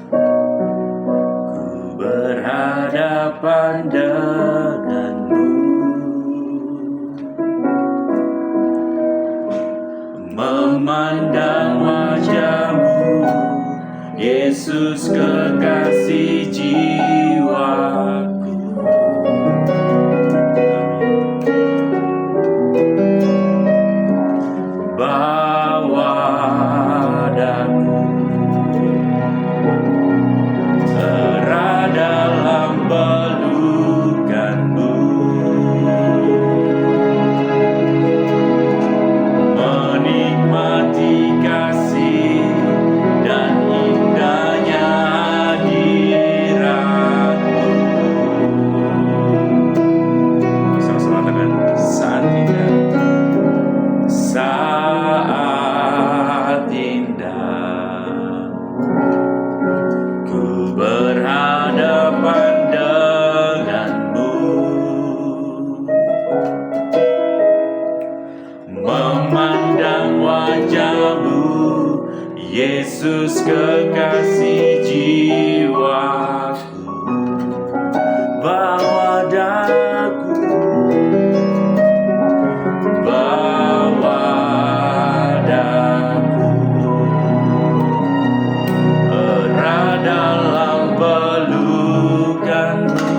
Ku berhadapan denganmu, memandang wajahmu, Yesus kekasih jiwaku. Bawa daku terah dalam pelukanmu, menikmati kasih dan indahnya hadiratmu. Sama-sama dengan saat indah, saat indah, ku berhadapan denganmu, memandang wajahmu, Yesus kekasih jiwaku. Bawa daku, bawa daku erat dalam pelukanmu,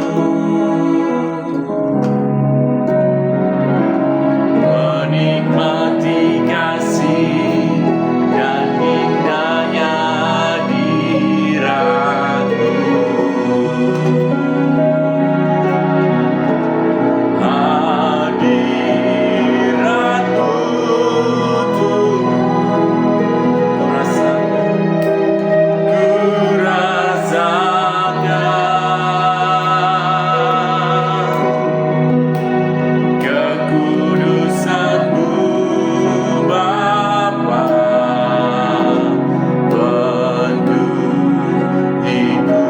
menikmati kasih dan indahnya hadiratmu. Hadiratmu Tuhan, kekudusan-Mu Bapa, penuh hidup.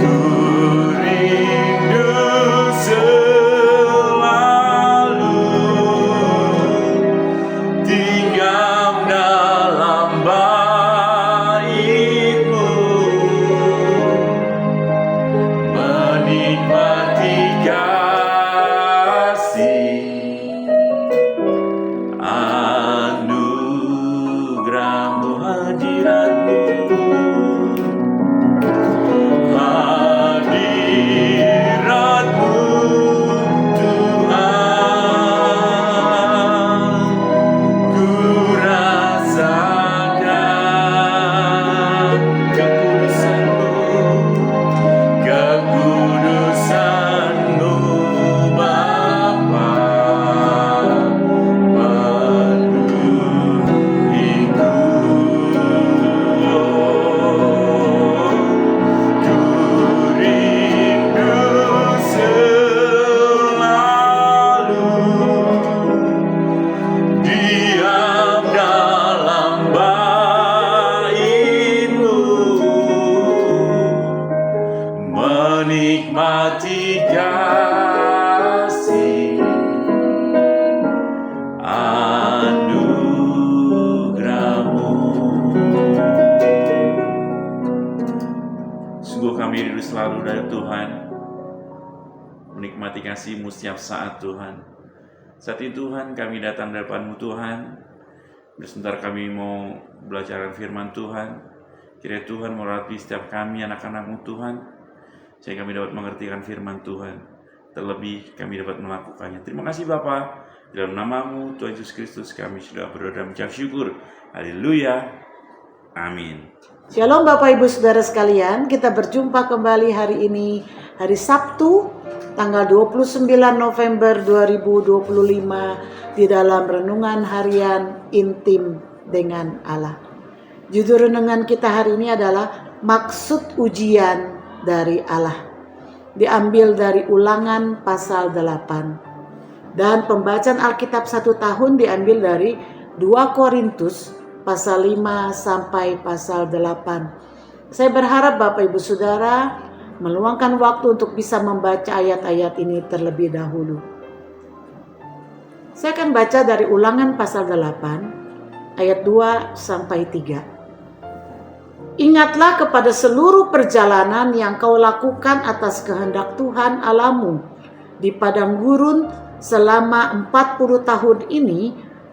Ku rindu selalu tinggal dalam bait-Mu, menikmati kasih anugerah-Mu, hadirat-Mu. Hadirat-Mu Tuhan, ku rasakan kekudusan-Mu, kekudusan-Mu Bapa, penuh hidup. Ku rindu selalu diam dalam bait-Mu, menikmati kasih anugerah-Mu. Sungguh kami rindu selalu dari Tuhan, menikmati kasih-Mu setiap saat Tuhan. Saat ini Tuhan kami datang di hadapan-Mu Tuhan. Sebentar kami mau belajar firman Tuhan. Kiranya Tuhan merawati setiap kami anak-anak-Mu Tuhan, sehingga kami dapat mengertikan firman Tuhan. Terlebih kami dapat melakukannya. Terima kasih Bapa. Dalam nama-Mu Tuhan Yesus Kristus kami sudah berdoa dan mengucap syukur. Haleluya. Amin. Shalom Bapak Ibu Saudara sekalian, kita berjumpa kembali hari ini, hari Sabtu, tanggal 29 November 2025 di dalam Renungan Harian Intim dengan Allah. Judul renungan kita hari ini adalah Maksud Ujian dari Allah. Diambil dari Ulangan pasal 8. Dan pembacaan Alkitab 1 tahun diambil dari 2 Korintus pasal 5 sampai pasal 8. Saya berharap Bapak Ibu Saudara meluangkan waktu untuk bisa membaca ayat-ayat ini terlebih dahulu. Saya akan baca dari Ulangan pasal 8 ayat 2 sampai 3. Ingatlah kepada seluruh perjalanan yang kau lakukan atas kehendak Tuhan Allahmu di padang gurun selama 40 tahun ini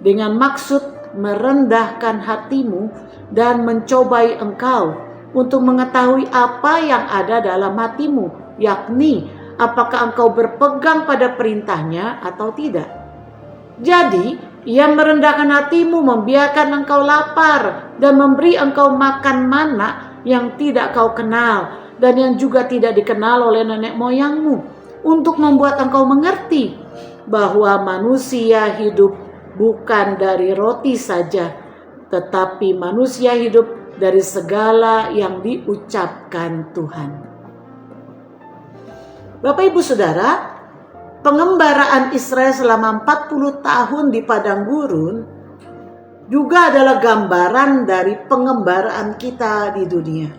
dengan maksud merendahkan hatimu dan mencobai engkau untuk mengetahui apa yang ada dalam hatimu, yakni apakah engkau berpegang pada perintahnya atau tidak. Jadi ia merendahkan hatimu, membiarkan engkau lapar dan memberi engkau makan mana yang tidak kau kenal dan yang juga tidak dikenal oleh nenek moyangmu, untuk membuat engkau mengerti bahwa manusia hidup bukan dari roti saja, tetapi manusia hidup dari segala yang diucapkan Tuhan. Bapak Ibu Saudara, pengembaraan Israel selama 40 tahun di padang gurun juga adalah gambaran dari pengembaraan kita di dunia.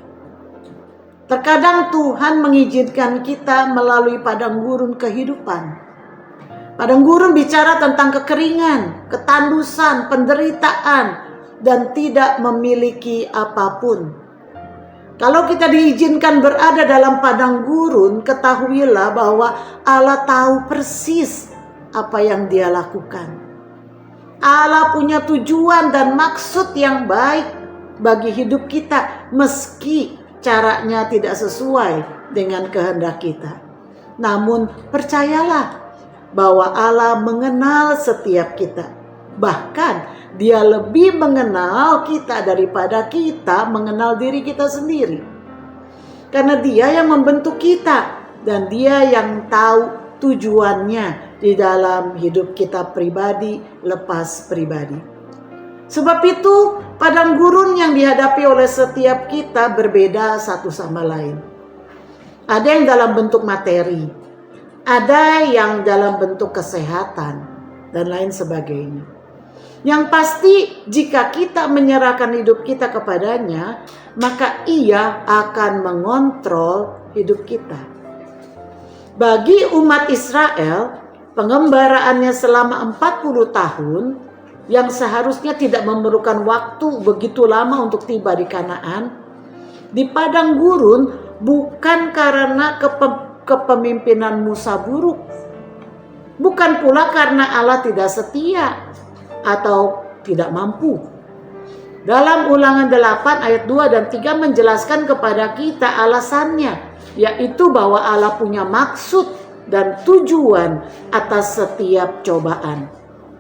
Terkadang Tuhan mengizinkan kita melalui padang gurun kehidupan. Padang gurun bicara tentang kekeringan, ketandusan, penderitaan, dan tidak memiliki apapun. Kalau kita diizinkan berada dalam padang gurun, ketahuilah bahwa Allah tahu persis apa yang Dia lakukan. Allah punya tujuan dan maksud yang baik bagi hidup kita, meski caranya tidak sesuai dengan kehendak kita. Namun percayalah bahwa Allah mengenal setiap kita. Bahkan Dia lebih mengenal kita daripada kita mengenal diri kita sendiri. Karena Dia yang membentuk kita dan Dia yang tahu tujuannya di dalam hidup kita pribadi lepas pribadi. Sebab itu padang gurun yang dihadapi oleh setiap kita berbeda satu sama lain. Ada yang dalam bentuk materi, ada yang dalam bentuk kesehatan, dan lain sebagainya. Yang pasti jika kita menyerahkan hidup kita kepadanya, maka Ia akan mengontrol hidup kita. Bagi umat Israel, pengembaraannya selama 40 tahun yang seharusnya tidak memerlukan waktu begitu lama untuk tiba di Kanaan, di padang gurun bukan karena kepemimpinan Musa buruk, bukan pula karena Allah tidak setia atau tidak mampu. Dalam Ulangan 8 ayat 2 dan 3 menjelaskan kepada kita alasannya, yaitu bahwa Allah punya maksud dan tujuan atas setiap cobaan,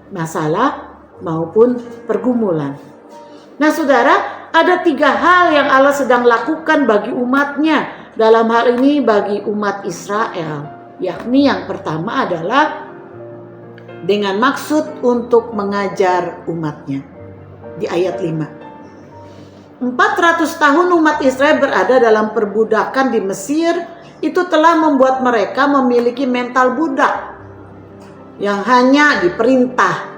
masalah maupun pergumulan. Nah saudara, ada 3 hal yang Allah sedang lakukan bagi umatnya, dalam hal ini bagi umat Israel, yakni yang pertama adalah dengan maksud untuk mengajar umatnya. Di ayat 5. 400 tahun umat Israel berada dalam perbudakan di Mesir, itu telah membuat mereka memiliki mental budak yang hanya diperintah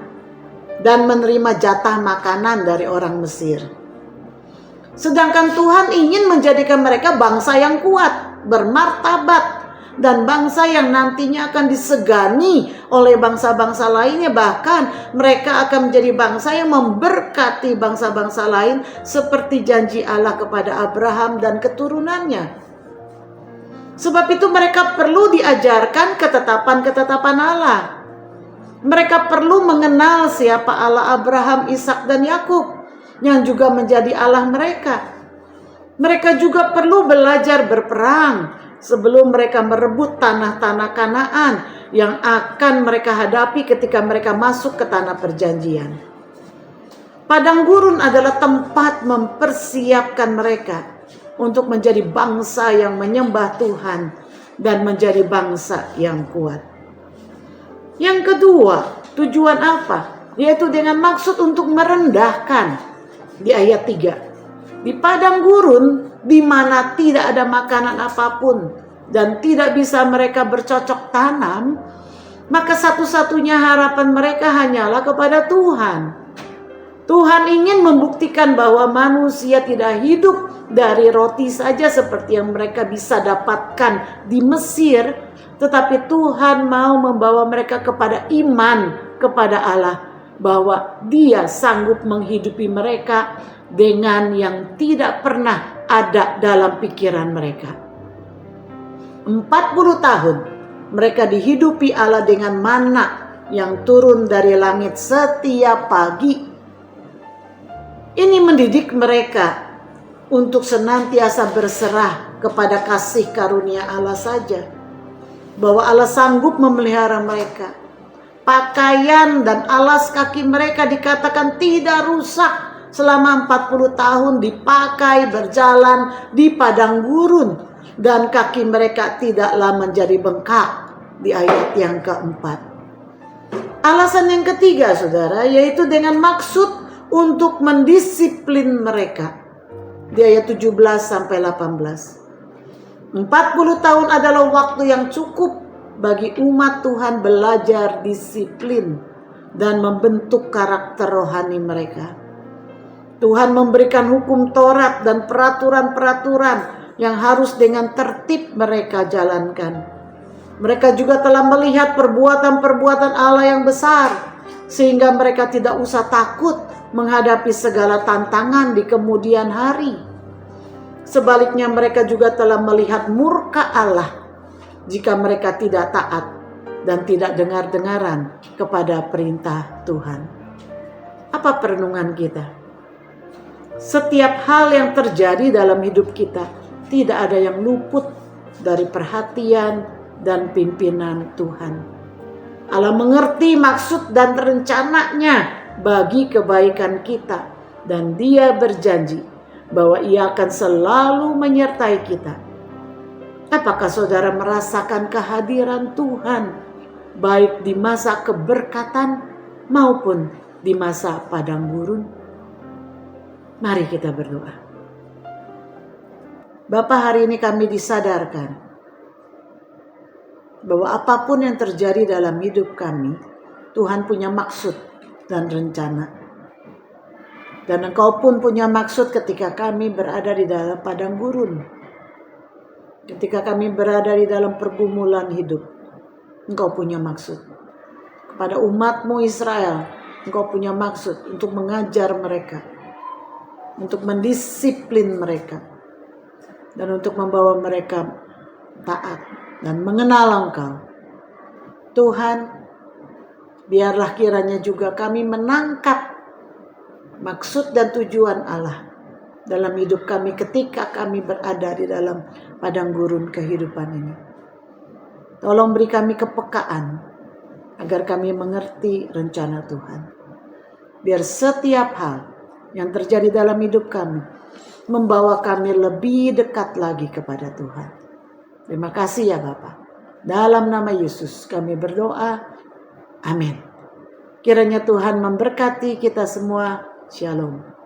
dan menerima jatah makanan dari orang Mesir. Sedangkan Tuhan ingin menjadikan mereka bangsa yang kuat, bermartabat, dan bangsa yang nantinya akan disegani oleh bangsa-bangsa lainnya. Bahkan mereka akan menjadi bangsa yang memberkati bangsa-bangsa lain, seperti janji Allah kepada Abraham dan keturunannya. Sebab itu mereka perlu diajarkan ketetapan-ketetapan Allah. Mereka perlu mengenal siapa Allah Abraham, Ishak, dan Yakub, yang juga menjadi Allah mereka. Mereka juga perlu belajar berperang sebelum mereka merebut tanah-tanah Kanaan yang akan mereka hadapi ketika mereka masuk ke tanah perjanjian. Padang gurun adalah tempat mempersiapkan mereka untuk menjadi bangsa yang menyembah Tuhan dan menjadi bangsa yang kuat. Yang kedua, tujuan apa? Yaitu dengan maksud untuk merendahkan. Di ayat 3. Di padang gurun di mana tidak ada makanan apapun dan tidak bisa mereka bercocok tanam, maka satu-satunya harapan mereka hanyalah kepada Tuhan. Tuhan ingin membuktikan bahwa manusia tidak hidup dari roti saja seperti yang mereka bisa dapatkan di Mesir, tetapi Tuhan mau membawa mereka kepada iman kepada Allah bahwa Dia sanggup menghidupi mereka dengan yang tidak pernah ada dalam pikiran mereka. 40 tahun mereka dihidupi Allah dengan manna yang turun dari langit setiap pagi. Ini mendidik mereka untuk senantiasa berserah kepada kasih karunia Allah saja, bahwa Allah sanggup memelihara mereka. Pakaian dan alas kaki mereka dikatakan tidak rusak selama 40 tahun dipakai berjalan di padang gurun, dan kaki mereka tidaklah menjadi bengkak di ayat yang keempat. Alasan yang ketiga, saudara, yaitu dengan maksud untuk mendisiplin mereka. Di ayat 17 sampai 18. 40 tahun adalah waktu yang cukup bagi umat Tuhan belajar disiplin dan membentuk karakter rohani mereka. Tuhan memberikan hukum Taurat dan peraturan-peraturan yang harus dengan tertib mereka jalankan. Mereka juga telah melihat perbuatan-perbuatan Allah yang besar, sehingga mereka tidak usah takut menghadapi segala tantangan di kemudian hari. Sebaliknya mereka juga telah melihat murka Allah jika mereka tidak taat dan tidak dengar-dengaran kepada perintah Tuhan. Apa perenungan kita? Setiap hal yang terjadi dalam hidup kita tidak ada yang luput dari perhatian dan pimpinan Tuhan. Allah mengerti maksud dan rencananya bagi kebaikan kita, dan Dia berjanji bahwa Ia akan selalu menyertai kita. Apakah saudara merasakan kehadiran Tuhan baik di masa keberkatan maupun di masa padang gurun? Mari kita berdoa. Bapa, hari ini kami disadarkan bahwa apapun yang terjadi dalam hidup kami, Tuhan punya maksud dan rencana. Dan Engkau pun punya maksud ketika kami berada di dalam padang gurun. Ketika kami berada di dalam pergumulan hidup, Engkau punya maksud. Kepada umat-Mu Israel, Engkau punya maksud untuk mengajar mereka, untuk mendisiplin mereka, dan untuk membawa mereka taat dan mengenal Engkau. Tuhan, biarlah kiranya juga kami menangkap maksud dan tujuan Allah dalam hidup kami ketika kami berada di dalam padang gurun kehidupan ini. Tolong beri kami kepekaan agar kami mengerti rencana Tuhan. Biar setiap hal yang terjadi dalam hidup kami membawa kami lebih dekat lagi kepada Tuhan. Terima kasih ya Bapa. Dalam nama Yesus kami berdoa. Amin. Kiranya Tuhan memberkati kita semua. Shalom.